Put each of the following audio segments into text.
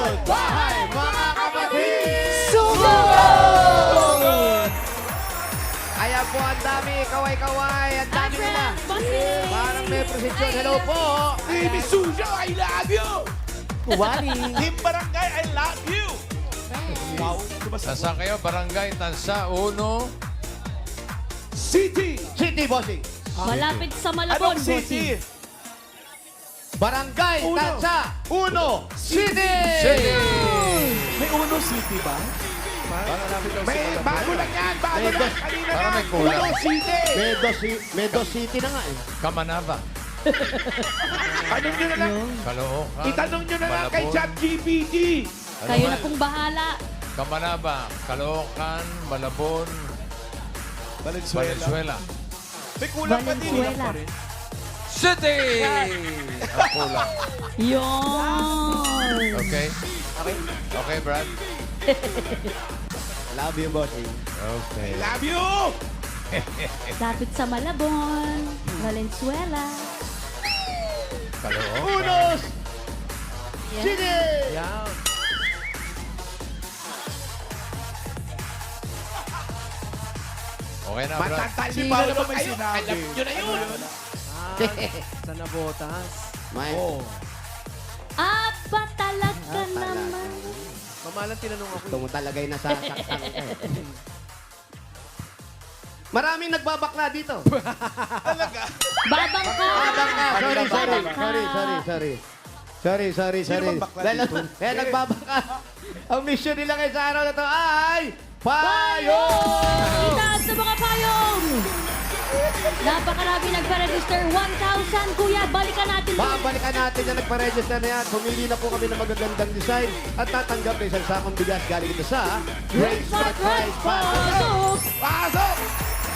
Sugod! Bahay, mga kapatid! Sugod! Ayan po, ang dami, kaway-kaway, ang dami nila. Parang may prosesyon. Hello po! Baby Sujo, I love you! Wali. Team Barangay, I love you! Wow, Nasa kayo, Barangay Tansa, Uno. City! City, bossing. Malapit sa Malabon, Anong city? Barangay, Uno. Tansa, Uno, City! May Uno City ba? May bago lang yan, bago May lang. dos. Kanina Parang lang. may kulang. Uno City! Medo City na nga eh. Kamanava. Tanong nyo na lang. Caloocan. Itanong nyo na lang kay Malabon. ChatGPT. Kayo na pong bahala. Kamanava, Caloocan, Malabon, Valenzuela. May kulang pa din. Valenzuela. City! Ang kulang. Yon. Okay? Okay, Brad? Love you, bossing. Okay. Love you! Lapit sa Malabon, Valenzuela. Caloocan. Unos, Yan. City! Okay na, Brad. Matatali Sino pa naman naman may kayo. sinabi? Alam nyo na yun. Sa nabotas. May, Apa talaga Ah, naman. Mamalang tinanong ako. Ito mo talagay na sa saktang eh. Maraming nagbabakla dito. Babang ka. Babang ka. Sorry, sorry. Babang ka. Sorry. Sino bang bakla Dahil, dito? kaya nagbabaka. Ang mission nila ngayon sa araw na to ay payo! Itaas sa mga payong. Napakarami nagpa-register. 1,000, kuya. Balikan natin. Babalikan natin na nagpa-register na yan. Pumili na po kami ng magagandang design at tatanggap ng isang sakong bigas galing ito sa Grace for Christ Pasok. Pasok!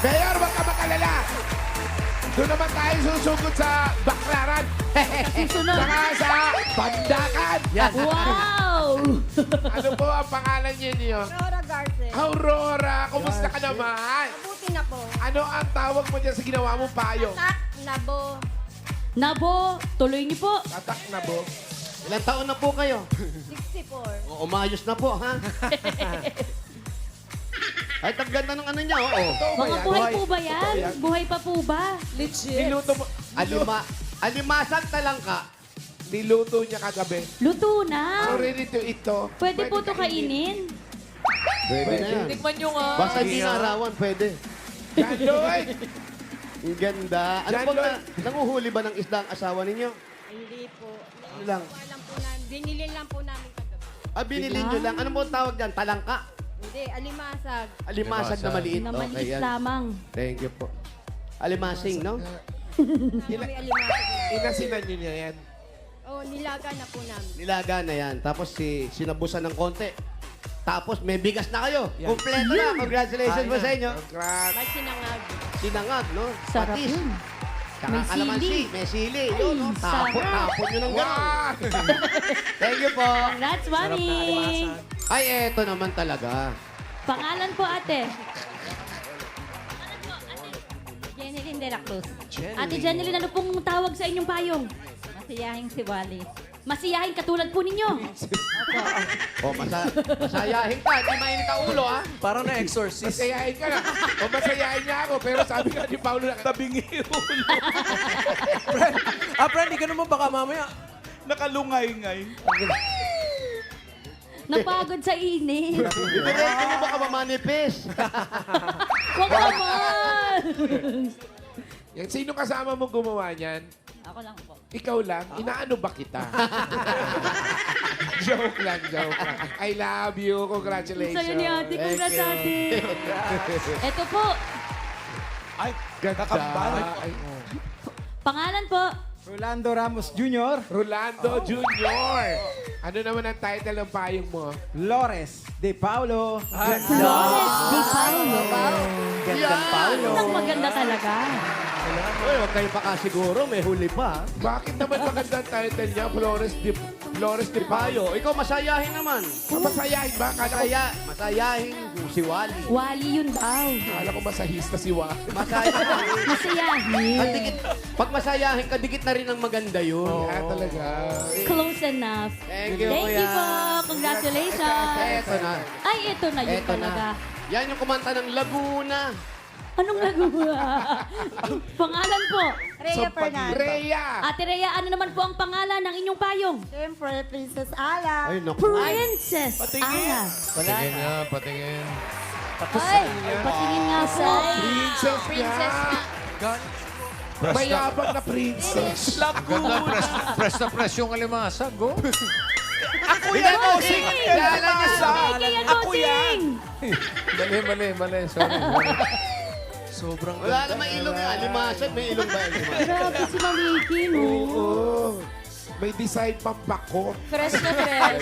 Mayor, wag ka makalala. Doon naman tayo susugod sa Baklaran. Susunod. Saka sa Pandakan. Yan. Wow! Ano po ang pangalan niyo? Aurora Garces. Aurora, kumusta ka naman? Mabuti na po. Ano ang tawag mo dyan sa ginawa mong payong? Tak, nabo. Nabo, tuloy niyo po. Tatak na bo. Ilang taon na po kayo? 64. O, umayos na po, ha? Ay, ang ganda ng ano niya, oo. Mga buhay po ba yan? Buhay pa po ba? Niluto mo. Alimasag talangka. Niluto niya kagabi. Luto na. So ready to eat to. Pwede po ito kainin. Pwede na yan. Tikman nyo nga. Basta hindi na arawan, pwede. John Lloyd! Ang ganda. Ano John po Lloyd. nanguhuli ba ng isda ang asawa ninyo? Hindi po. Ano lang? Alam po na, binili lang po namin kagabi. Ah, binili nyo lang. Ano mo tawag dyan? Talangka? Hindi, alimasag. Alimasag na maliit. Na Okay, maliit yan. lamang. Thank you po. Alimasing, no? May alimasag na. Inasinan niyo niya yan. Oh, nilaga na po namin. Nilaga na yan. Tapos sinabusan ng konti. Tapos may bigas na kayo. Kompleto na. Congratulations po sa inyo. Congrats. May sinangag. Sinangag, no? Sarap Patis. yun. Saka May kalamansi. sili. May sili. Yun, no? sarap. Tapon nyo ng gano'n. Wow! Thank you po. Congrats, mami. Ay, eto naman talaga. Pangalan po, ate. Jeneline de la Cruz. Ate Jeneline, ano pong tawag sa inyong payong? Masiyahing si Wally. Masiyahin katulad po ninyo. O, masayahin ka. Hindi mainit ang ulo, ha? Parang na-exorcist. Masayahin ka na. O masayahin niya ako. Pero sabi nga ni Paolo na tabingi ulo. Friend, di ka naman baka mamaya. Nakalungay-ngay. Napagod sa init. Ibigay mo baka mamanipis. Huwag naman. Yan, sino kasama mo gumawa niyan? Ako lang po. Ikaw lang? Inaano ba kita? Joke lang. I love you. Congratulations. Sa'yo ni ate. Congrats, ate. Ito po. Ay, ganda. Kakambal. Ay, Pangalan po. Rolando Ramos Jr., Rolando Jr. Ano naman ang title ng payong mo? Lores De Paulo, Flores Di Paulo. Gandang Paulo. Ang maganda talaga. Uy, huwag kayo pa siguro. May huli pa. Bakit naman maganda ang title niya? Flores de Flores de Payo. Payo. Ikaw masayahin naman. Masayahin ba? Masayahin si Wally. Wally yun daw. Kala ko masahista si Wa. Masayahin. Masayahin. Kadikit, pag masayahin, kadikit na rin ang maganda yun. Kaya talaga. Close enough. Thank you, Thank you kuya. po. Congratulations. Eto na. Ay, ito na yun Eto talaga. na. Yan yung kumanta ng Laguna. Anong nagawa? Pangalan po. Rhea Fernandez. Rhea. Ate Rhea, ano naman po ang pangalan ng inyong payong? Siyempre, Princess Ala. Ay, naku. Princess Ala. Patingin nga, patingin. Ay, patingin nga po. Princess nga. Mayabang na princess. Ang ganda, press na press yung alimasag, oh. Hindi mo, sing. Kala niya. Kaya Bossing! Mali. Sorry. Sobrang Wala naman ilong nga. Limasag, may ilong ba? Limasag. Grabe si Mamiki, no? Oo. May design pang bako. Fresh na fresh.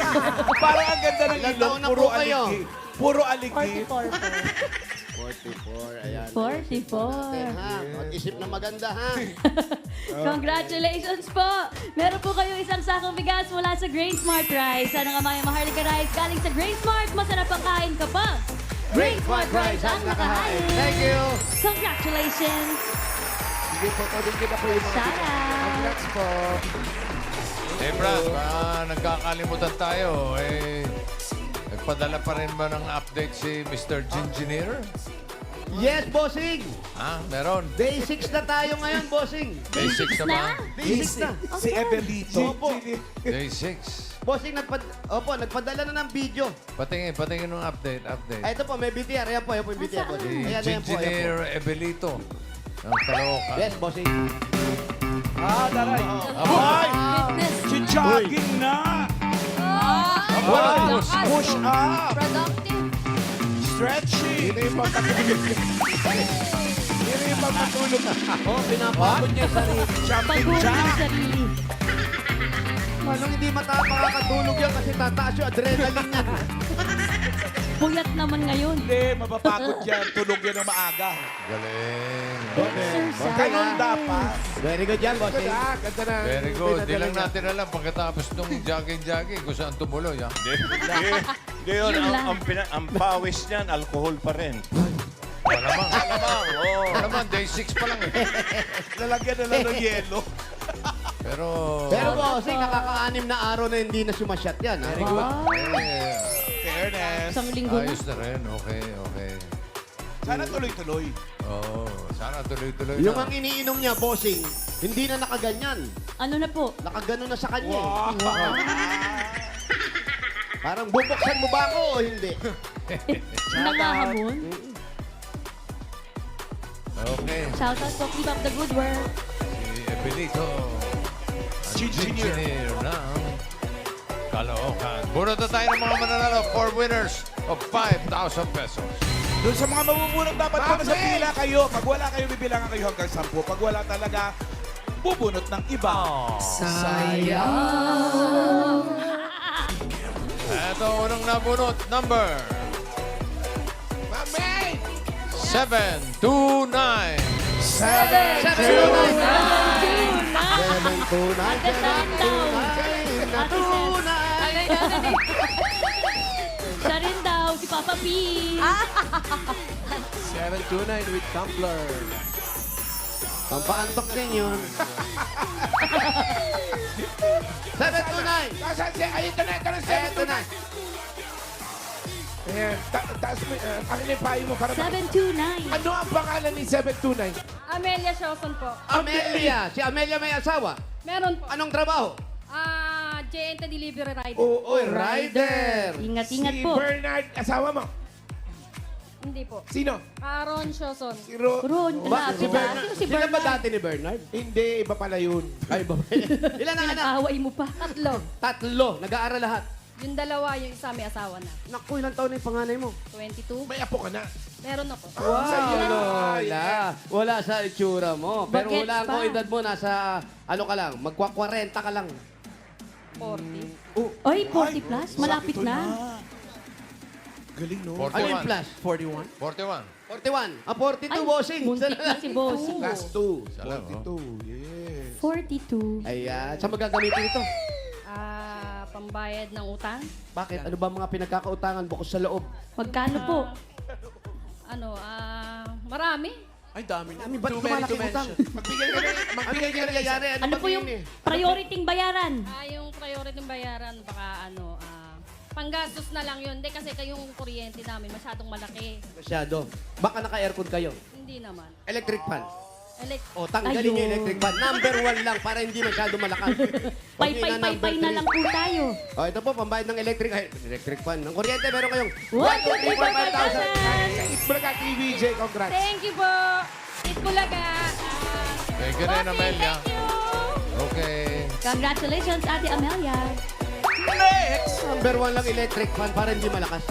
Parang ang ganda ng Ilang ilong, taon na puro po kayo? aligi. Puro aligi. 44 po. 44, ayan. 44. Ha? Mag-isip na maganda, ha? Congratulations po! Meron po kayo isang sakong bigas mula sa Grain Smart Rice. Ano nga mga Maharlika Rice galing sa Grain Smart, masarap ang kain kapag Grain Smart Rice ang nakahain. Thank you. Congratulations! Sige po, tabigyan na po yung mga Shout out! Congrats po. Eh, Brad, nagkakalimutan tayo. Nagpadala pa rin ba ng update si Mr. Gingineer? Yes, bossing. Ha? Meron? Day 6 na tayo ngayon, bossing. Day 6 na ba? Day 6 na. Si Evelito. Opo. Day 6. Bossing, nagpadala na ng video. Patingin ng update. Ay, ito po, may BTR. Ayan po yung BTR, Nasaan? bossing. Si Ayan, ayan po. Gingineer Evelito. Ng Caloocan. Yes, bossing. Daray. Abay! Si jogging na! Push up! Productive. Stretching! Hindi yung pagkatulog. Hindi yung pagkatulog. Oh, pinapagod niya yung sarili. Jumping Pagod jack! ng sarili. Anong hindi makakatulog yan kasi tataas yung adrenaline niya. Puyat naman ngayon. Hindi, mapapagod yan. Tulog yan ng maaga. Galing. Exercise. Ganun dapat. Very good yan, bossing. Ganda na. Very good. Di lang natin alam pagkatapos nung jogging kung saan tumuloy. Ha? Hindi yun. Yun lang. Ang pawis niyan, alcohol pa rin. Malamang. Oo. Malamang, day 6 pa lang eh. Lalagyan na lang ng yelo. Pero Bossing, nakaka-anim na araw na hindi na sumasyat yan. Ha? Wow. Fairness. Isang linggo na. ayos na rin. Okay. Sana tuloy-tuloy. Oo. Sana tuloy-tuloy Yung na. ang iniinom niya, bossing, hindi na nakaganyan. Ano na po? Nakagano na sa kanya. Parang bubuksan mo ba ako o hindi? Nangahamon? Okay. Shout out po. Keep up the good work. Si Evelito. Ang Engineer. engineer ng Caloocan. Bunot na tayo ng mga mananalo. 4 winners of 5,000 pesos. Doon sa mga mabubunot, dapat kung sa pila kayo. Pag wala kayo, bibilangan kayo hanggang 10. Pag wala talaga, bubunot ng iba. Ito unang nabunot. Number Mami! 729. 729. Siya rin daw, si Papa P. 729 with Tumbler. Pampaantok din yun. 729. Nasaan siya? Ay, ito na. 729. Ayan. Taas mo. Akin yung payo mo para 729. Ano ang pangalan ni 729? Amelia Shoson po. Amelia. Si Amelia may asawa. Meron po. Anong trabaho? JNT Delivery Rider. Oy, rider. Ingat-ingat Si po. Bernard, asawa mo. Hindi po. Sino? Ron Shoson. Si Ro. Ron, Ba, grabe si ka. Bernard. Sino si Sila ba Bernard? dati ni Bernard? Hindi, iba pala yun. Ay, ba? Ilan ang anak? Pinag-away mo pa. Tatlo. Nag-aaral lahat. Yung dalawa, yung isa may asawa na. Naku, ilang taon na yung panganay mo? 22. May apo ka na. Meron na po. Wow, Lola. Wala sa itsura mo. Pero Bagets wala pa. ko edad mo. Nasa, ano ka lang, magkwa-40 ka lang. 40. Oy, 40 plus. Malapit na. Galing, no? 41. Ano yung plus? 41. 41. 41. 42, bossing. muntik na si Bossing. Last two. Isa lang, oh. 42. Yes. 42. Ayan. Saan magagamitin ito? pambayad ng utang. Bakit? Ano ba mga pinagkakautangan bukod sa loob? Magkano po? Marami. Ay, dami na. Ba't Too many lumalaki to utang? mention. Magbigay ka na. Ano Magbigay yung ka na. nangyayari? Ano po yung prioriting bayaran? Yung priority ng bayaran, baka panggastos na lang yun. Hindi kasi kayong kuryente namin masyadong malaki. Masyado. Baka naka-aircon kayo. Hindi naman. Electric fan. Elect- O, tanggalin niyo yung electric fan. Number 1 lang para hindi masyado malakas. Huwag niyo na number Pay na 3. lang po tayo. O, ito po, pambayad ng electric fan. Ng kuryente, meron kayong 1, 2, 3, 4, 5,000. Sa Itbulaga TVJ, congrats. Thank you po. Itbulaga. Thank you rin, Amelia. Thank you. Okay. Congratulations, Ate Amelia. Next! Number 1 lang electric fan para hindi malakas.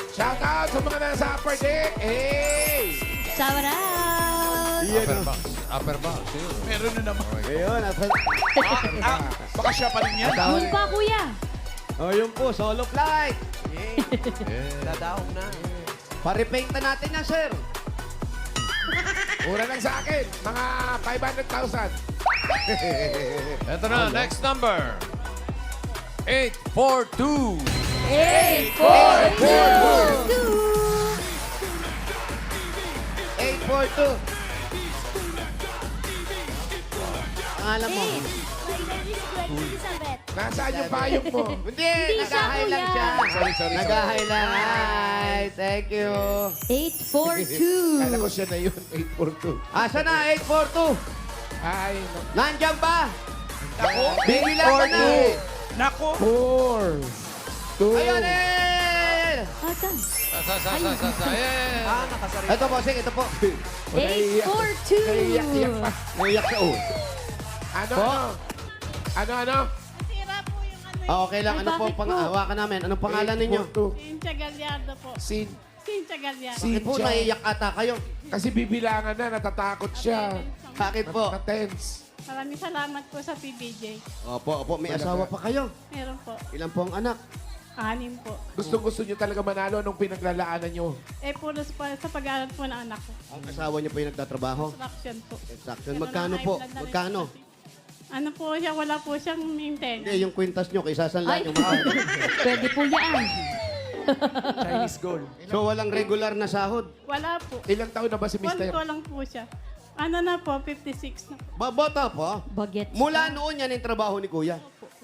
Shout out sa mga nasa upper deck. Hey! Shout out! Upper box. Upper box. Yun. Meron na naman. Ayun. Baka siya pa rin yan. Yun pa, kuya. O, yun po, solo flight. Yeah. Dadaong na. Pa-repaint na natin yan, sir. Mura lang sa akin. Mga 500,000. Ito na, next number. 842. 842. Pangalan mo? Nasaan yung payong mo? Hindi, siya, nag-hi lang kuya. siya. Sorry. Nag-hi lang. Hi, thank you. 842. Kala ko siya na yun, 842. Asa na, 842? Ay, Nandiyan ba? Nako. Bibilang ka na. Nako. 4, 2, Ayun eh! Asan? Yeah. Ah, nakasari. Ito po, sing, ito po. 842. Iyak pa. Naiyak siya, oh. Ano? Okay lang, Ay, ano po bakit pang po? hawakan namin? Anong pangalan ninyo? 842. Cynthia Gallardo po. Sin. Cynthia Gallardo. Bakit po naiyak ata kayo? Kasi bibilangan na, natatakot siya. Bakit po? Na-tense. Maraming salamat po sa PBJ. Opo, may asawa pa kayo. Meron po. Ilan po ang anak? 6 po. Gusto nyo talaga manalo nung pinaglalaanan nyo. Puro sa pag-aaral po ng anak ko. Ang asawa niyo po yung nagtatrabaho? Construction po. Construction. Pero Magkano na-high po? blood na rin Magkano? po kasi. Ano po siya, wala po siyang maintain. Hindi, yung kwintas nyo, kaysa saan Ay, lang yung magkano. pwede po yan. Chinese gold. So, walang regular na sahod? Wala po. Ilang taon na ba si One Mr. ko lang po siya. Ano na po, 56 na po. Babata po? Bagets. Mula noon yan yung trabaho ni Kuya.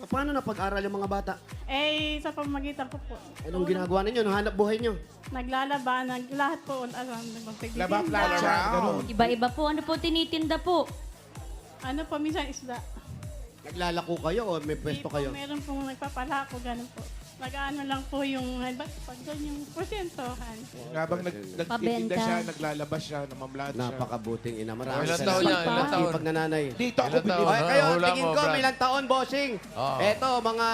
Paano napag-aral yung mga bata? Sa pamagitan ko po. Anong ginagawa ninyo? Anong hanap buhay nyo? Naglalaba, lahat po. Laba plancha, ganun. Iba-iba po. Ano po tinitinda po? Ano po, minsan isda. Naglalako kayo o may pwesto Di po, kayo? meron pong nagpapalako, ganun po. Nag-ano lang po yung, pag doon yung porsentohan. Habang nagtitinda Pabenta. siya, naglalabas siya, namamlat siya. Napakabuting ina. Maraming Ilang taon niya? Ilang taon? Pag nananay. Dito ako Ilang taon? binili. Okay, kayo, Hula tingin mo, ko, Brad. ilang taon, bossing? Oo. Eto, mga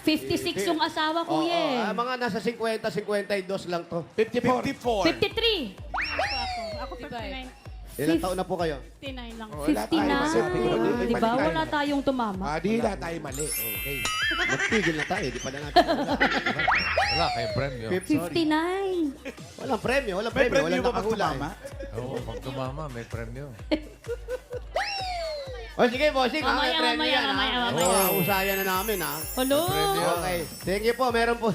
56 yung asawa, kuya eh. mga nasa 50, 52 lang to. 54. 53. Ako 59. Ilang taon na po kayo? 59 lang. Wala tayo, sabi ko na, 59. Di ba? Wala tayong tumama. Di na tayo mali. Okay. Magtigil na tayo, di pa na natin. Wala kayong premyo. 59. Walang premyo, walang May premyo, premyo walang ba pag nakahula. tumama? Oo, pag tumama, may premyo. O sige, bossing, ha? May Mamaya, premyo mamaya, yan, ha? mamaya, Oo, mamaya. usayan na namin, ha? Hello? Okay. Thank you po. Meron po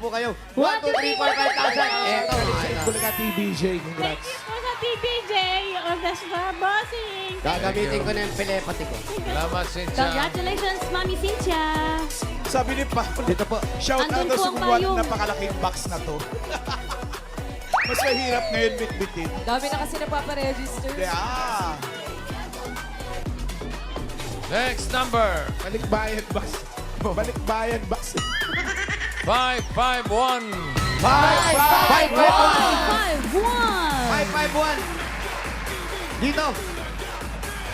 kayo. 1, 1, 2, 3, 4, 5,000. Eto. Bulaga TVJ, Thank congrats. you po sa TBJ. Oras na, bossing. Gagamitin ko na yung telepathy ko. Salamat, Cynthia. Congratulations, Mami Cynthia. Sabi ni Paolo, Dito po. shout out Andun daw po sa ang kumuha ng payong. napakalaking box na to. Mas mahirap ngayon bitbitin. Dami na kasi napaparegister. Yeah. Next number. Balikbayan box. Balikbayan box. 551. 5-1. 551. Dito.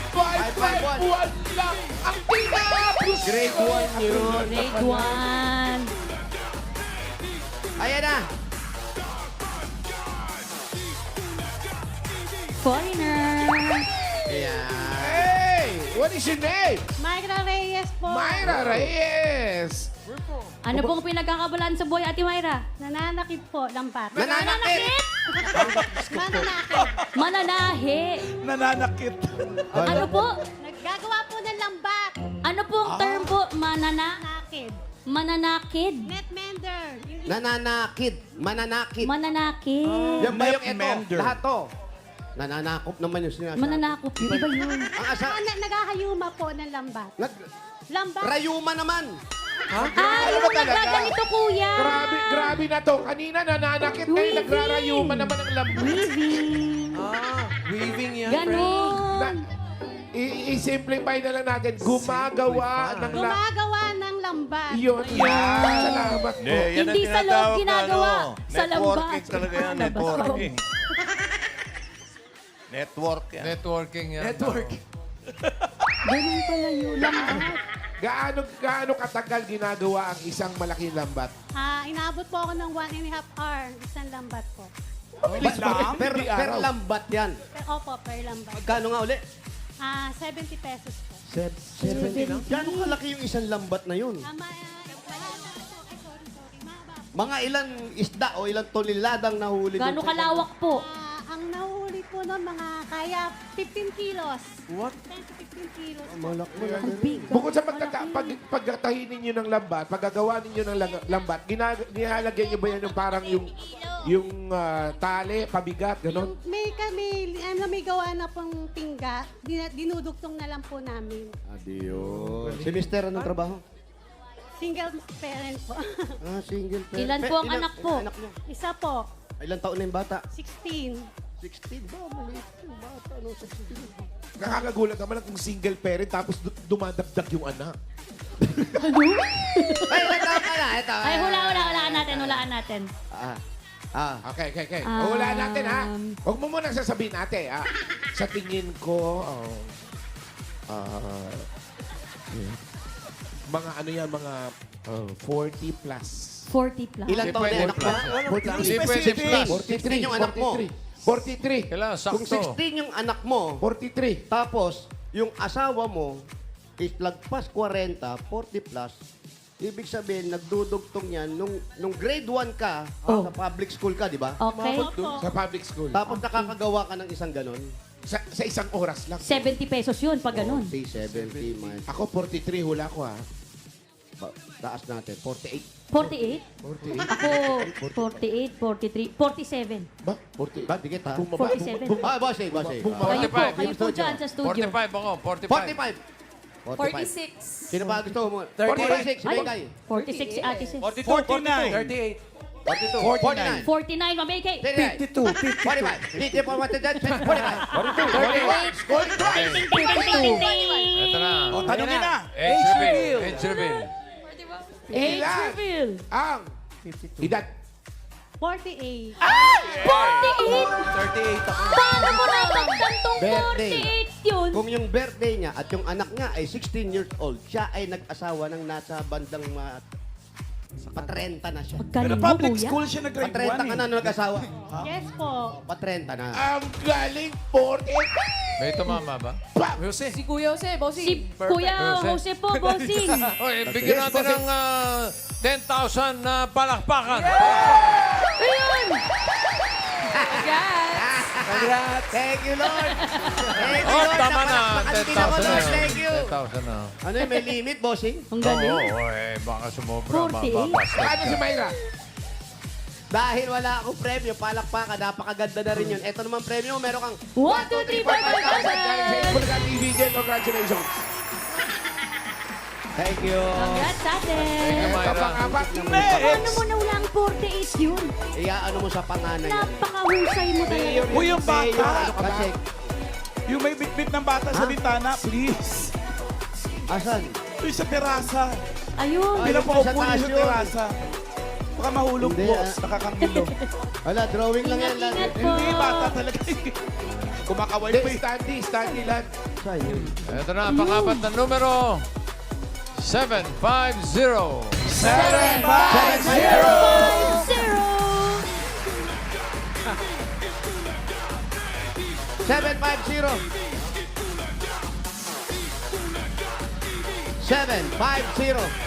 551 lang ang tinapos. Grade 1 yun. Grade 1. Ayan na. Foreigner. Ayan. Hey! What is your name? Myra Reyes po. Myra Reyes. Ano pong pinagkakabalaan sa buhay, Ate Myra? Nananakit po ng bata. Nananakit. Mananahi. Nananakit. Ano po? Naggagawa po ng lambak. Ano pong term po? Mananakid. Mananakid. Netmender. Nananakid. Mananakid. Mananakid. Yan ba yung ito? Netmender. Lahat to. Nananakop naman yung sinasabi. Mananakop. Hindi ba yun? Ang asa... Nagahayuma po ng lambat. Lambat. Rayuma naman. Yung nagaganito, kuya. Grabe na to. Kanina nananakit, ngayon nagrarayuma naman ang lambat. Weaving. Weaving yan, Ganon. I-simplify na lang natin. Gumagawa ng lambat. Gumagawa ng lambat. Yun yan. Salamat po. Hindi, yan ang Hindi sa loob tinatawag na, ginagawa, sa networking lambat. talaga yan, Labas networking. Network yan. Networking yan. Network. Ganon pala yun. Lambat. Gaano katagal ginagawa ang isang malaking lambat? Inaabot po ako ng 1.5 hour. Isang lambat po. Per lambat yan. Opo, per lambat. Magkano nga uli? 70 pesos po. 70. Gano'ng kalaki yung isang lambat na yun? Sorry. Mga ilang isda o ilang toneladang nahuli dun Gano'ng sa- kalawak po? Ang nahuli po ng mga kaya 15 kilos. What? 10 to 15 kilos. Ang big. Bukod sa pagkatahin ninyo ng lambat, paggagawa ninyo ng lambat, nilalagyan nyo ba yan yung parang yung tali, pabigat, gano'n? May gawa na pong pingga. Dinudugtong na lang po namin. Adios. Si Mister, anong trabaho? Single parent po. Single parent. Ilan po ang anak po? Anak niyo? Isa po, Ilang taon na yung bata? 16. 16 ba? Maliit yung bata. No? 16. Nakakagulat naman kung single parent tapos dumadagdag yung anak. Ay, ilang taon ka na? Ito. Ay, hulaan natin. Okay. Um, Wala natin, ha? Huwag mo muna sasabihin natin, ha? Sa tingin ko, mga ano yan, mga 40 plus. 40 plus. Ilang taon na yung anak mo? Hindi pwede plus. 16 yung anak mo. 43. Kailangan Kung sakto. 16 yung anak mo, 43. tapos yung asawa mo is lagpas 40, 40 plus, ibig sabihin, nagdudugtong yan nung grade 1 ka, sa public school ka, di ba? Okay. Sa public school. Tapos nakakagawa ka ng isang ganon. Sa isang oras lang. 70 pesos yun pag ganon. 70 man. Ako 43, hula ko, ha? Taas natin, 48. 48? 48. Ako, 48, 43, 47. Ba? 48. Ba, dikit ha? 47. Boss. Kayo po, kayo po dyan sa studio. 45 ako, 45. 46. Sino ba gusto mo? 46. 46, si Bekay. 46 si Ate Sis. 49. 49. 49, Ma'am AK. 52. 45. Dito po mata dyan, 45. 48. Scoring twice. Ito na. O, tanongin na. Age reveal. Age reveal. Age reveal. Ang edad. 48? 48. 38 ako. Paano mo natatang tong Birthday. 48 yun? Kung yung birthday niya at yung anak niya ay 16 years old, siya ay nag-asawa ng nasa bandang pa-30 na siya. Pagkaling Pero mo, public kuya. school siya nag-grade 1 Pa-30 ka na nung nag-asawa. Yes po. Pa-30 na. Ang galing 48. May tumama ba? Jose. Si Kuya Jose po, bossing. Oy, bigyan natin ng 10,000 na palakpakan. Ayun! Congrats. Thank you, Lord. Thank you, Oh, Lord. tama na. Napalakpakan din ako, 10,000 na Lord. yun. Thank you. 10,000 na. Ano yun, may limit, bossing? Ang galing. Oo, baka sumobra. 48? Paano si Mayra? Dahil wala akong premyo, palakpakan, napakaganda na rin yun. Ito naman premyo, meron kang 1, 2, 3, 4, 5, Galing sa Bulgar TV, congratulations. Thank you. Congrats sa Thank you, atin. Mayra. Kapang-apat. Paano mo na wala ang 48 yun? Ano mo sa panganay. Napakahusay mo talaga. Uy, yung bata. Kasi, Yung may bitbit ng bata sa bintana, please. asan? Uy, sa terasa. Ayun. Ay, Pinapaupo sa niyo taas sa yun. terasa. Baka mahulog Hindi, po. ah. Nakakangilo. Wala, drawing lang yan. Ingat po. Hindi, bata talaga. Kumakaway pa yun. Standy lang. Sayang. Ito na, pang-apat na numero. 750. 750. 750. 750.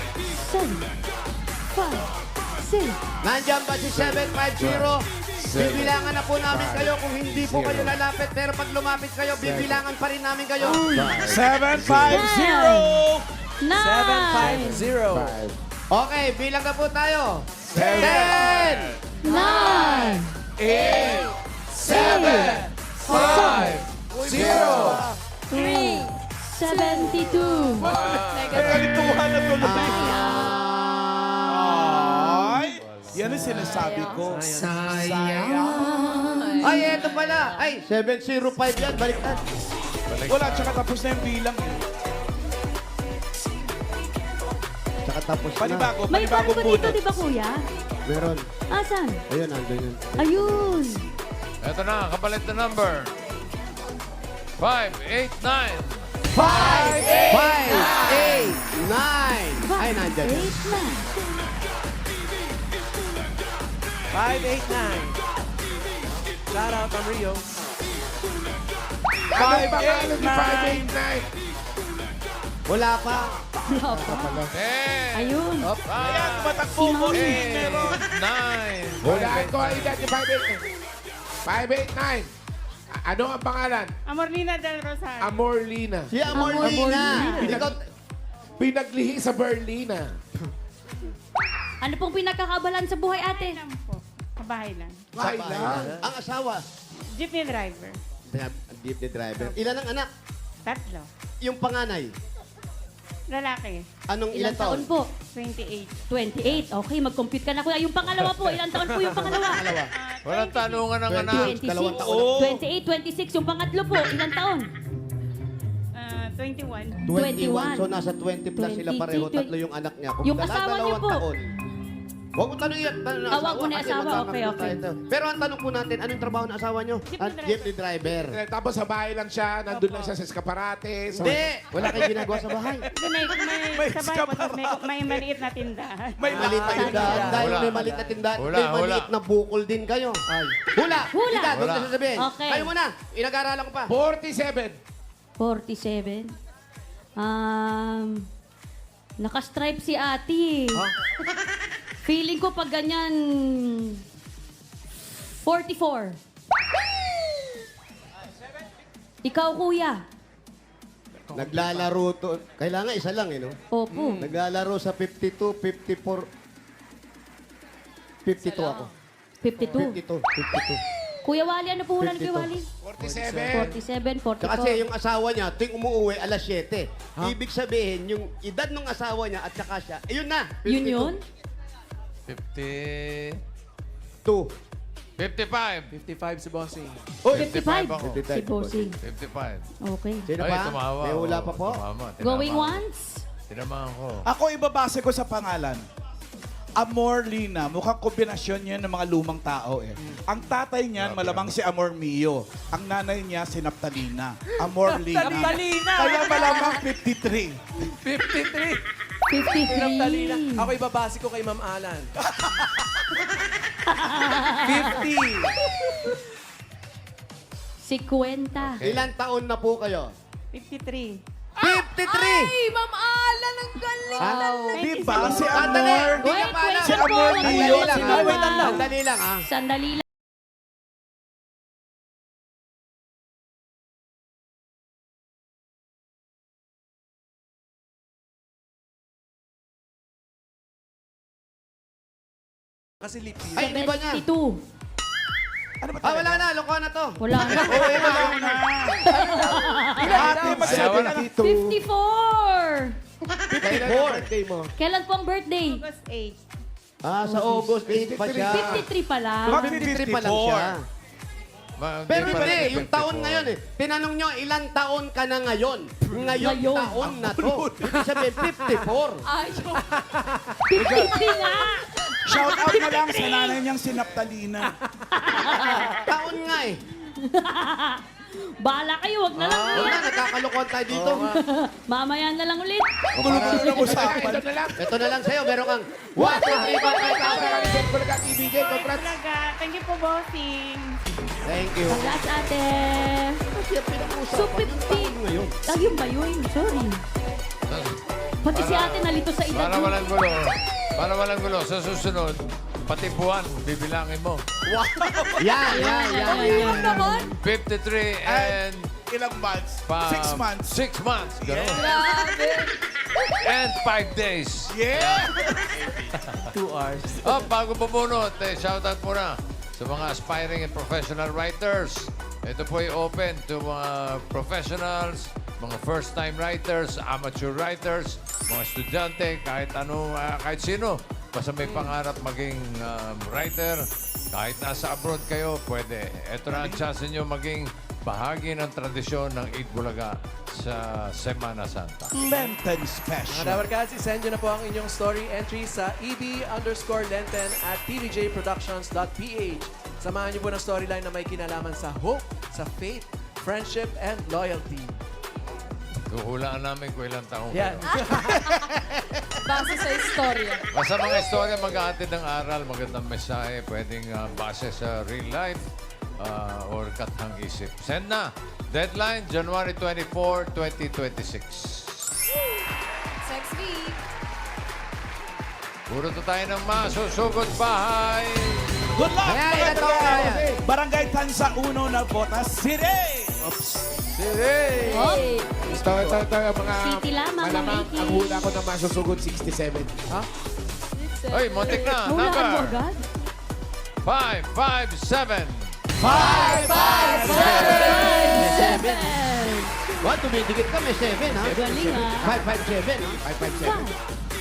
Nandiyan ba si 750? Bibilangan na po namin kayo kung hindi po kayo lalapit. Pero pag lumapit kayo, bibilangan pa rin namin kayo. 750. 9, 750. Okay, bilang na po tayo. 7, 9, 8, 7, 5, 0. 3, 72. Kalituhan na tuloy. Ah. Ay, yan ang sinasabi ko. Ay, eto pala. Ay, 705 yan. Baliktad. Wala, tsaka tapos na yung bilang. Tsaka tapos na. Panibago, May bago panibagong ba dito, bunot. di ba kuya? Meron. Asan? Ayun, andun yun. Ayun. Ito na, kapalit na number. 589. 5, 8, 9. Ay, nandyan. 8 na. 589. Shout out, Ma'am Rio. Ano yung pangalan ni 589? Wala pa. Wala pa. 10. Ayun. Ayan, tumatakbo mo. Si Meron. 9. Hulaan ko ang edad ni 589. Ano ang pangalan? Amorlina del Rosario. Amorlina. Si Amorlina. Ikaw, Pinaglihi sa Berlina. Ano pong pinagkakabalan sa buhay, ate? Kabahay lang. Bahay lang. ang asawa. Jeepney driver. Jeep the driver. Ilan ang anak? 3. Yung panganay. Lalaki. Anong Ilang taon po? 28. 28. Okay, mag-compute ka na, kuya. Yung pangalawa po, ilang taon po yung pangalawa? Walang tanungan ng anak. 26. Dalawang taon. 28, 26. Yung pangatlo po, ilang taon? 21. 21. So, nasa 20 plus sila 20, pareho. Tatlo yung anak niya. Kung Yung asawa niyo po? Taon. Huwag mo tanong yan. Tanong na Wag mo na kasi asawa. magkakaroon Okay. tayo. Pero ang tanong po natin, anong trabaho ng asawa niyo? Jeepney driver. Tapos sa bahay lang siya, nandun lang siya sa escaparate. Hindi. Wala kayong ginagawa sa bahay. May sa bahay po, may maliit na tindahan. May Maliit na tindahan. Dahil Wala. may maliit na tindahan, Wala, may wala. maliit na bukol din kayo. Hula. Hula. Ika, doon Wala. na sasabihin. Okay. Kayo muna. Inag-aaralan ko pa. 47. 47. Naka-stripe si ate. Feeling ko pag ganyan, 44. Ikaw, kuya. Naglalaro to. Kailangan isa lang, no? Opo. Naglalaro sa 52, 54. 52 ako. 52. 52. Kuya Wally, ano po hula ni Kuya Wally? 47. 47, 44. Kasi yung asawa niya, tuwing umuwi, alas 7. Ibig sabihin, yung edad ng asawa niya at saka siya, ayun na. 52. Yun yun? 50. 2. 55. 55 si Bossing. Uy, 55. ako. Si Bossing. 55. Okay. Sino Ay, pa? tumawa. May hula Oo, pa po? tumama. Going Tinamaan. once? Tinamaan ko. Ako ibabase ko sa pangalan. Amorlina. Mukhang kombinasyon yan ng mga lumang tao eh. Ang tatay niyan, malamang si Amor Mio. Ang nanay niya, si Naptalina. Amorlina. Naptalina! Kaya malamang 53. 53. 53. Naptalina. Ako ibabase ko kay Ma'am Alan. 50. 50. Ilang taon na po kayo? 53. 53! Ma'am Alan, ang galing! Diba? Si Sandali! Amor. Hindi ka pa alam. Si Amor Sandali Mio. lang, Si ha? Wait lang. Sandali lang, ha? Sandali lang. Kasi leap year. Ay, di ba niya? 72. Ano ba Ah, wala na. Lokohan na to. Wala na. Ate, magsabi ka na. 54. 54. Birthday mo. Kailan po ang birthday? August 8. Ah, sa August 8 pa siya. 53 pala. 53 pa lang siya. Pero pa hindi, rin yung taon 54. ngayon eh. Tinanong nyo, ilang taon ka na ngayon? Ngayon, Ngayon. taon na to. Ibig sabihin, 54. Ay, 53 nga. Shout out na lang sa nanay niyang si Naptalina. Taon nga eh. Bahala kayo, wag na lang. Wala, nagkakalokohan tayo dito. Mamaya na lang ulit. Gulo-gulo ng usapan. Ito na lang. Ito na lang sa'yo, meron kang 1, 2, 3, 4, 5, 6, 7. Bulaga ibigay. Congrats. Talaga. Thank you po, bossing. Thank you. Congrats, ate. Kasi yung pinag-uusapan, So, yung taon ngayon. 50. Ayun ba yun? Sorry. Pati si ate nalito sa edad. Para mo. walang gulo. Para walang gulo. Sa susunod, pati buwan, bibilangin mo. Yan. 53 and Ilang months? 6 months. 6 months. Ganun. Grabe. and 5 days. Yeah! 2 hours. Oh, bago bubunot, shoutout muna sa mga aspiring and professional writers. Ito po ay open to mga professionals, mga first-time writers, amateur writers, mga estudyante, kahit kahit sino. Basta may pangarap maging writer, kahit nasa abroad kayo, pwede. Ito na ang chance ninyo maging bahagi ng tradisyon ng Eid Bulaga sa Semana Santa. Lenten Mga special. Dabarkads, isend nyo na po ang inyong story entry sa eb_lenten@tvjproductions.ph. Samahan nyo po ng storyline na may kinalaman sa hope, sa faith, friendship, and loyalty. Kuhulaan namin kung ilang taong Yan. kayo. Base sa istorya. Basta mga istorya mag-aatid ng aral, magandang mensahe, pwedeng base sa real life or kathang isip. Send na. Deadline, January 24, 2026. Sex week. Puro to tayo ng masusugod bahay. Good luck, Ayan, mga ilan taon taga- na yan? Barangay Tansa 1 na Botas City. Oh, Ito, mga City lamang, malamang, Mamiki. ang hula ko na masusugod 67. Ay, montik na. hulaan mo Number agad. 557. 7. What? Tumidikit ka, may 7, ha? Galing, ah. 557, ha? 557.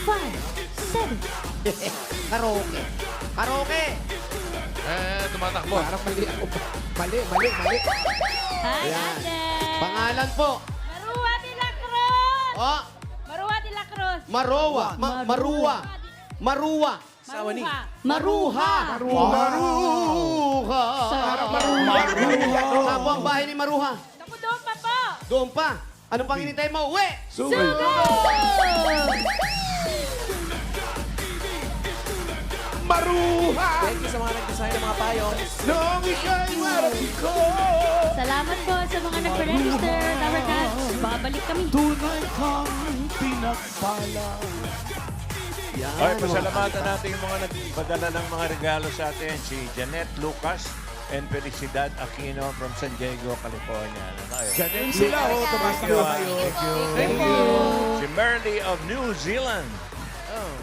5, 7. Karaoke. Karaoke. Tumatakbo. Parang mali ako. Mali. Hi, Ayan. ate. Pangalan po. Marua de la Cruz! Oh, Marua de la Cruz! Marowa. Maruwa. Maruwa. Sawa ni. Maruha. Maruha. Maruha. Saan po ang bahay ni Maruha? Naku, doon pa po! Doon pa. Anong pang hinintay mo? Uwi! Maruha! Thank you sa mga nag-design ng mga payong. Nung ika'y marami ko. Salamat po sa mga nagpa-register. Dabarkads, babalik kami. Tunay kang pinagpala. Ay, pasalamatan natin yung mga nagpadala ng mga regalo sa atin. Si Janet Lucas and Felicidad Aquino from San Diego, California. Ano tayo? Ganun sila, oh. Tumatakbo kayo. Thank you. Si Merly of New Zealand.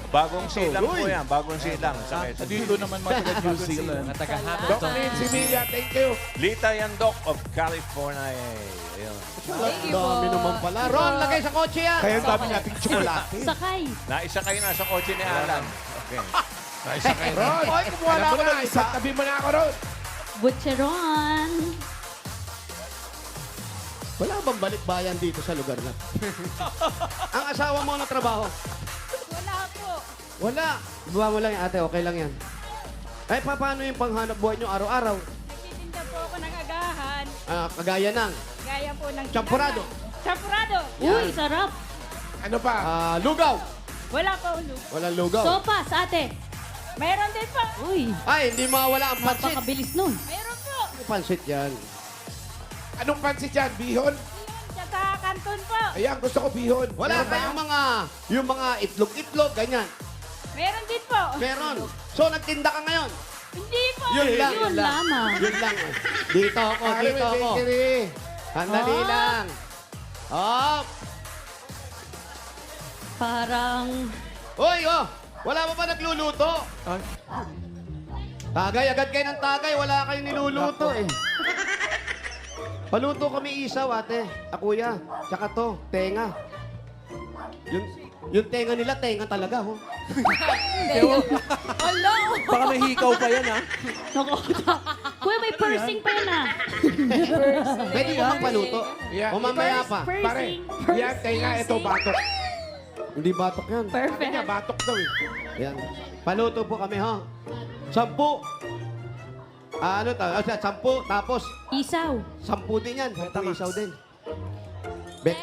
Bagong silang po yan. Bagong silang. Sa Quezon City. Dito naman mga taga New Zealand. Mga taga-Hamilton. Doc Nancy Milla, thank you. Lita Yandok of California. Ayun. Ang dami naman pala. Ron, lagay sa kotse yan. Kaya ang dami nating tsokolate. Sakay. Naisa kayo nasa kotse ni Alan. Okay. Naisa kayo. Ron, kumuha na ako ng isa. Tabi mo na ako, Ron. Butcheron. Wala bang balikbayan dito sa lugar na? Ang asawa mo na trabaho? Wala po. Wala. Buha mo lang yan, ate. Okay lang yan. Ay, paano yung panghanap buhay nyo araw-araw? Nagtitinda po ako ng agahan. Kagaya ng Gaya po ng... Champurado. Champurado! Uy, sarap. Ano pa? Lugaw. Wala pa ulo. Walang lugaw. Sopas, ate. Meron din po. Uy, Ay, hindi mawala ang pansit. napakabilis nun. Meron po. Pansit yan. Anong pansit yan? Bihon? Diyan sa kanton po. Ayan, gusto ko bihon. Wala Meron pa yung mga itlog-itlog, ganyan. Meron din po. Meron. So, nagtinda ka ngayon. Hindi po. Yun lang. Yun lamang. Yun lang. Dito ako, Ay, dito may ako. bakery. Sandali Oh. lang. Oh. Parang... Hoy, oh. Wala pa ba nagluluto? Ay. Tagay, agad kayo ng tagay. Wala kayong niluluto eh. Paluto kami isaw, ate. Kuya. Tsaka to, tenga. Yung tenga nila, tenga talaga, ho. Hello. Baka may hikaw pa yan, ha? Naku, Kuya, may pursing pa yan ah. Pwede ko magpaluto. Yeah. O mamaya pa. Pare, yan, tenga, ito batok. Hindi batok yan. Sabi Perfect. niya, batok daw eh. Yan. Paluto po kami, ha? 10. Ano to? 10, tapos Isaw. 10 din yan. 10 isaw din.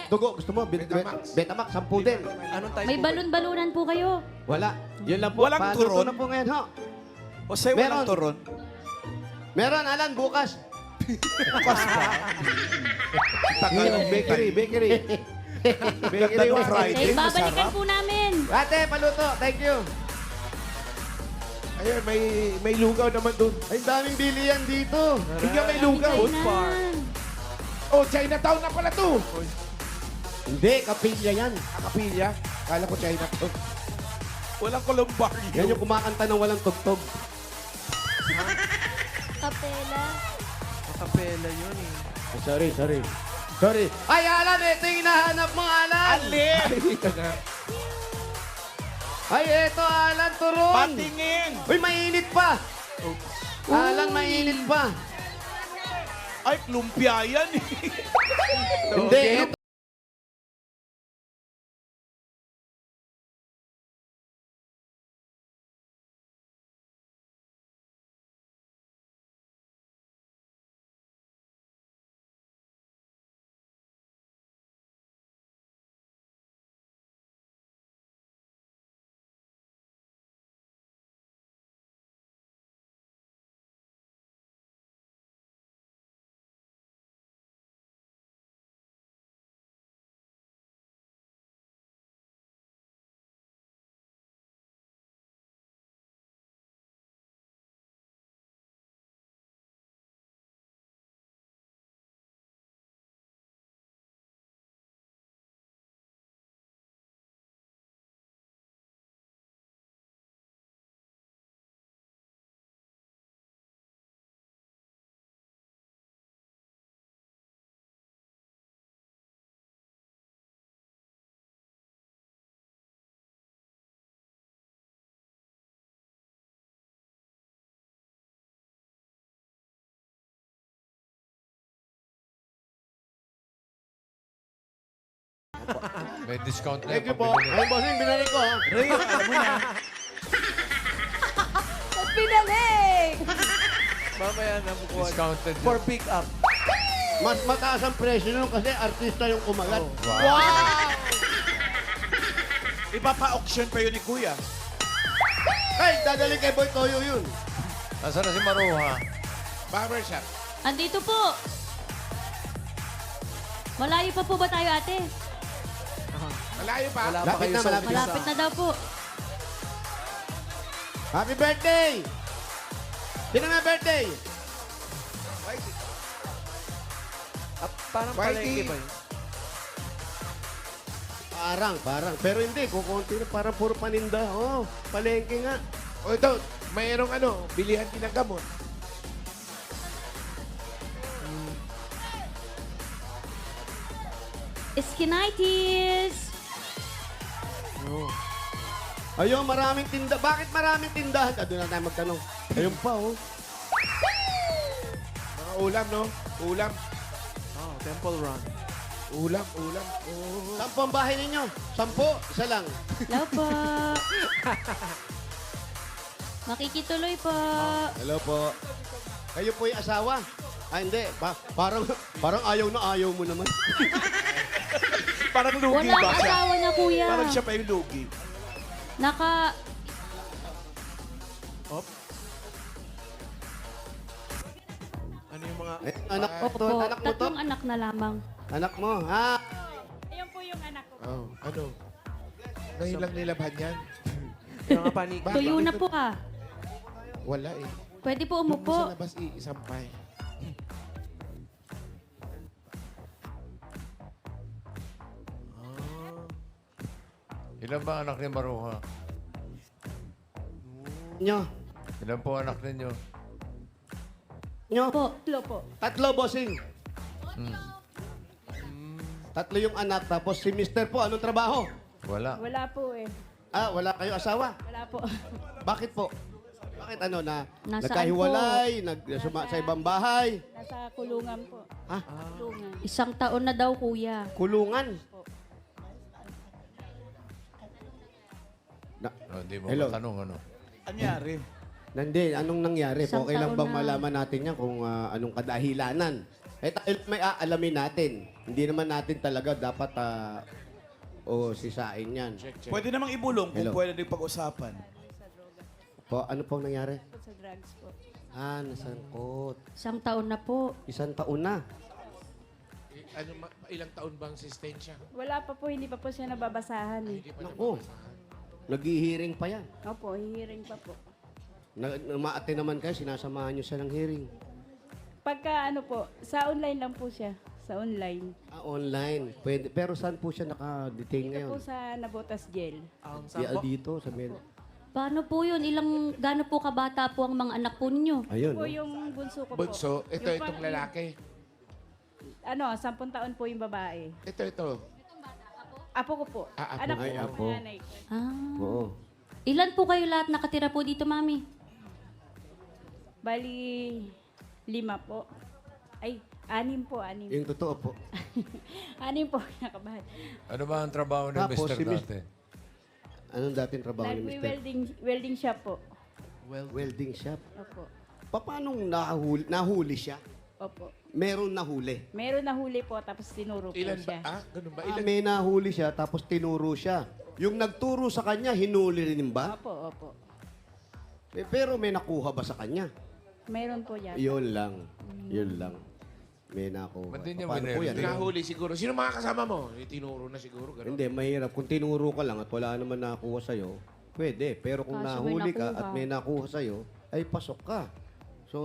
Dugo, gusto mo? Betamax. Betamax, 10 din. Anong type May po? balon-balunan po kayo. Wala. Yun lang po. Walang Paluto turon? na po ngayon, ha? O sa'yo Meron. walang turon. Meron, Alan, bukas. Bakery. Bakery Ganda ng Friday, Okay, babalikan masarap. po namin. Ate, paluto. Thank you. Ayun, may lugaw naman dun. Ay, daming bilihan dito. Hindi may lugaw. Kainan. Oh, Chinatown na pala to. Hindi, kapilya yan. Kapilya. Kala ko China to. Walang columbario. Yan yung kumakanta ng walang tugtog. Kapela. Makapela yun eh. Sorry. Sorry. Ay, Alan, ito yung hinahanap mo, Alan. Alin! Ay, ito, Alan, turon. Patingin! Uy, mainit pa. Alan, mainit pa. Ay, lumpia yan eh. Hindi, ito. May discount na Thank you yung po. pagbibili. Ay, bossing, binalik ko, ha. Ray, alam mo na. Pinaling! Mamaya na bukuhan. Discounted For yun. pick up. Mas mataas ang presyo nun kasi artista yung kumagat. Ipapa-auction pa yun ni Kuya. Ay, dadali kay Boy Toyo yun. Nasaan na si Maruha? Barbershop. Andito po. Malayo pa po ba tayo, ate? Malayo pa. Wala pa Lapit kayo na, sa malapit umpisa. Malapit na daw po. Happy birthday! Sino na birthday? Parang Mikey. palengke ba yun? Parang. Pero hindi, kukunti na parang puro paninda. Oh, palengke nga. O ito, mayroong bilihan din ng gamot. Skinitis! Ayun, maraming tinda. Bakit maraming tindahan? Doon na tayo magtanong. Ayun pa, oh. Mga ulam, no? Ulam. Oh, Temple Run. Ulam. Oh. Sampo ang bahay ninyo? 10? Isa lang. Hello po. Makikituloy po. Hello po. Kayo po yung asawa? Ah, hindi. Parang ayaw na ayaw mo naman. Parang lugi Walang ba siya? asawa na, kuya. Parang siya pa yung lugi. Ano yung mga... Anak mo to? Opo, Anak mo to? tatlong anak na lamang. Anak mo, ha? Ayun po yung anak ko. Oh, ano? Ngayon lang nilabhan yan. Yung mga panig. Tuyo na po ah. Wala eh. Pwede po Doon mo umupo. sa labas isampay. Ilan ba anak ni Maruha? Nyo. Ilan po anak ninyo? Nyo. Po. Po. Tatlo, bossing. Tatlo yung anak, tapos si Mister po, anong trabaho? Wala. Wala po eh. Ah, wala kayo asawa? Wala po. Bakit po? Bakit Nasaan nagkahiwalay, sa ibang bahay? Nasa kulungan po. Ha? Kulungan. Isang taon na daw, kuya. Kulungan? Oh, hindi mo Hello. matanong ano. Anyari? Anong nangyari? Isang Okay lang taon bang na. malaman natin yan kung anong kadahilanan? Eh tayo may aalamin natin. Hindi naman natin talaga dapat sisain yan. Pwede namang ibulong kung Hello. pwede din pag-usapan. Po, ano pong nangyari? Sa drugs po. Ah, nasangkot. Isang taon na po. Isang taon na. Ilang taon bang sistensya? Wala pa po, hindi pa po siya nababasahan eh. Naku, nag-hearing pa yan. Opo, hihiring pa po. Umaate naman kayo, sinasamahan nyo siya ng hearing. Pagka ano po, sa online lang po siya. sa online. Online. Pwede. Pero saan po siya naka-detain Ito ngayon? po sa Nabotas Jail. Dito, sa Med. Paano po yun? Gaano po kabata po ang mga anak po ninyo? Ayun. Po no? yung bunso ko po. Bunso, ito, Yung itong pa- lalaki. Ano, 10 taon po yung babae. Ito. Apo ko po. Ah, apo. Anak Ay, po apo. ng nanay ko. Ah. Oo. Ilan po kayo lahat nakatira po dito, Mami? Bali, 5 po. Ay, 6 po, 6. Yung totoo po. 6 po, nakabahan. Ano ba ang trabaho ni Tapos, Mr. si Mis- dati? Anong dating trabaho ni Mr.? Nagwi-welding shop po. Welding shop. Opo. Paano nahuli siya? Opo. Meron nahuli. Meron na huli po, tapos tinuro po Ilan ba? siya. Ganun ba? May nahuli siya, tapos tinuro siya. Yung nagturo sa kanya, hinuli rin ba? Opo. Pero may nakuha ba sa kanya? Meron po yan. Yun lang. Yun lang. May nakuha. Ba't di niya Paano po yan? winerding? Nahuli siguro. Sino mga kasama mo? Tinuro na siguro. Ganun. Hindi, mahirap. Kung tinuro ka lang at wala naman nakuha sa'yo, pwede. Pero kung Kaso may nahuli ka nakuha. at may nakuha sa'yo, ay pasok ka. So,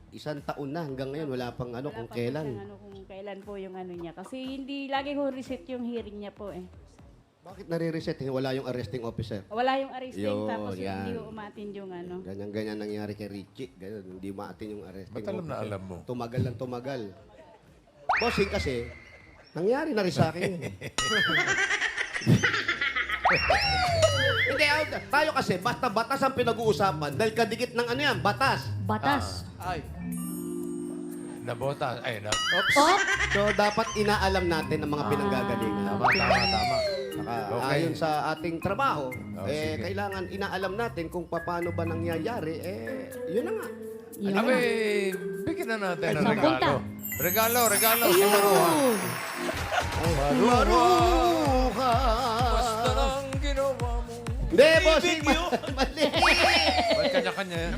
1 taon na hanggang ngayon, wala pang ano Wala kung pa po kailan. siyang ano, kung kailan po yung ano niya. Kasi hindi lagi ko reset yung hearing niya po eh. Bakit nare-reset? Wala yung arresting officer. Wala yung arresting, Yun, tapos yung hindi yan. ko umatin yung ano. Ganyan-ganyan nangyari kay Richie. Ganyan, hindi maatin yung arresting Ba't alam na officer. alam mo? Tumagal lang tumagal. Bossing kasi, nangyari na rin sa akin. Hindi, tayo kasi, basta batas ang pinag-uusapan dahil kadikit ng ano yan, batas. Batas. Ay. Nabota. Ay, Oh, So, dapat inaalam natin ang mga pinanggagalingan. tama. Saka, Okay. ayon sa ating trabaho, sige. kailangan inaalam natin kung paano ba nangyayari, yun na nga. yun. Abi, bigyan na natin ng Mapunta. regalo. Regalo si Maruha. Maruha! Basta lang ginawa mo. Hindi, bossing! Mali! Ba't kanya-kanya yan?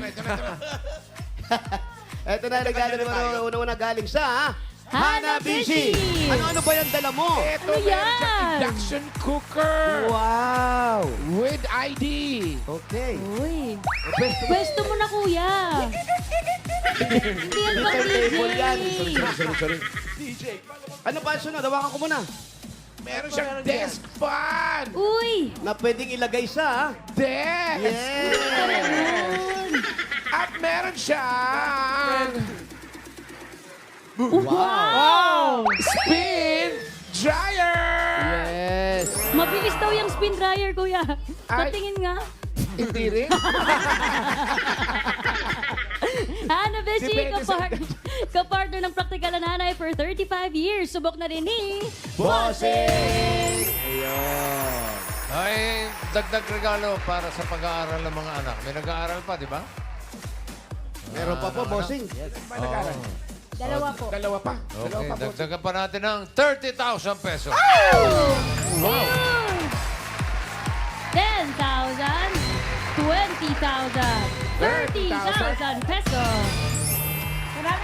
Ito na, regalo ni Maruha. Una-una galing sa Hanabishi! Ano ba yung dala mo? Ito, Ano meron siyang yan? induction cooker Wow! with ID. Okay. Uy. Pwesto Pwesto mo na, kuya. Hindi yan pang table yan. DJ. Sorry. Ano pa sunod? Hawakan ko muna. Meron siyang desk fan. Uy. Na pwedeng ilagay sa... Desk. Yes! At meron siyang Wow. spin dryer. Yes! Mabilis daw yung spin dryer, kuya. Ay. Patingin nga. Hindi rin. Hanabishi, Depende sa- kapartner ng Praktikal na Nanay for 35 years. Subok na rin ni... Bossing! Ayun. Ay, dagdag regalo para sa pag-aaral ng mga anak. May nag-aaral pa, di ba? Meron pa po, bossing. Nag-aaral. Dalawa po. Dalawa pa. Okay, dagdagan pa natin ng 30,000 pesos. 10,000, 20,000, 30,000 pesos.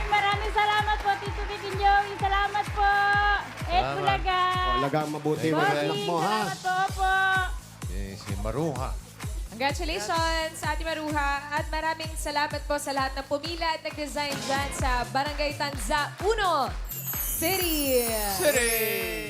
Maraming salamat po, Tito Vic and Joey. Salamat po. Salamat. Bulaga. Lagang mabuti mo Bossing, anak mo, ha? salamat po. Si Maruha. Congratulations sa Ate Maruha at maraming salamat po sa lahat ng pumila at nag-design dyan sa Barangay Tanza 1 City. City!